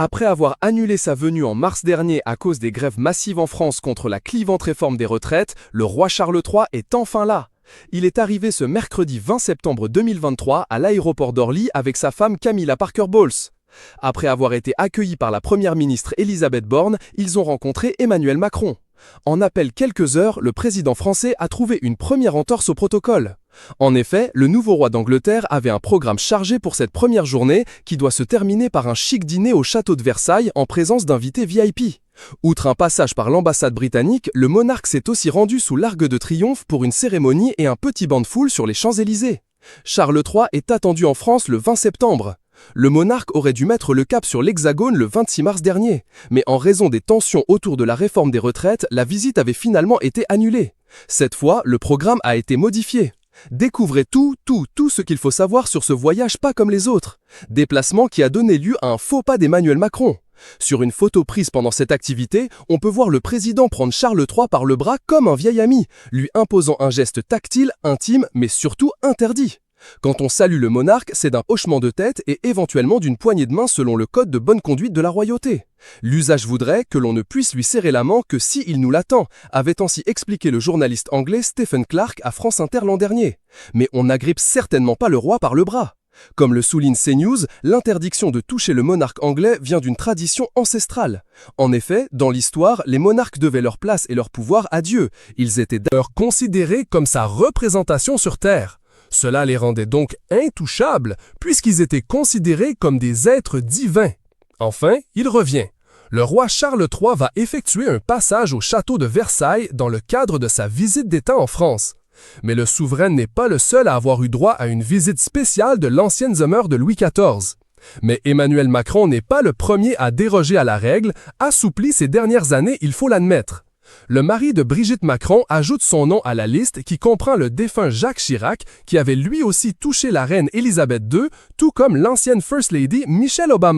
Après avoir annulé sa venue en mars dernier à cause des grèves massives en France contre la clivante réforme des retraites, le roi Charles III est enfin là. Il est arrivé ce mercredi 20 septembre 2023 à l'aéroport d'Orly avec sa femme Camilla Parker Bowles. Après avoir été accueillis par la première ministre Elisabeth Borne, ils ont rencontré Emmanuel Macron. En à peine quelques heures, le président français a trouvé une première entorse au protocole. En effet, le nouveau roi d'Angleterre avait un programme chargé pour cette première journée qui doit se terminer par un chic dîner au château de Versailles en présence d'invités VIP. Outre un passage par l'ambassade britannique, le monarque s'est aussi rendu sous l'Arc de Triomphe pour une cérémonie et un petit banc de foule sur les Champs-Élysées. Charles III est attendu en France le 20 septembre. Le monarque aurait dû mettre le cap sur l'Hexagone le 26 mars dernier, mais en raison des tensions autour de la réforme des retraites, la visite avait finalement été annulée. Cette fois, le programme a été modifié. Découvrez tout ce qu'il faut savoir sur ce voyage pas comme les autres. Déplacement qui a donné lieu à un faux pas d'Emmanuel Macron. Sur une photo prise pendant cette activité, on peut voir le président prendre Charles III par le bras comme un vieil ami, lui imposant un geste tactile, intime, mais surtout interdit. Quand on salue le monarque, c'est d'un hochement de tête et éventuellement d'une poignée de main selon le code de bonne conduite de la royauté. L'usage voudrait que l'on ne puisse lui serrer la main que si il nous l'attend, avait ainsi expliqué le journaliste anglais Stephen Clark à France Inter l'an dernier. Mais on n'agrippe certainement pas le roi par le bras. Comme le souligne CNews, l'interdiction de toucher le monarque anglais vient d'une tradition ancestrale. En effet, dans l'histoire, les monarques devaient leur place et leur pouvoir à Dieu. Ils étaient d'ailleurs considérés comme sa représentation sur Terre. Cela les rendait donc intouchables, puisqu'ils étaient considérés comme des êtres divins. Enfin, il revient. Le roi Charles III va effectuer un passage au château de Versailles dans le cadre de sa visite d'État en France. Mais le souverain n'est pas le seul à avoir eu droit à une visite spéciale de l'ancienne demeure de Louis XIV. Mais Emmanuel Macron n'est pas le premier à déroger à la règle, assoupli ces dernières années, il faut l'admettre. Le mari de Brigitte Macron ajoute son nom à la liste qui comprend le défunt Jacques Chirac, qui avait lui aussi touché la reine Elisabeth II, tout comme l'ancienne First Lady Michelle Obama.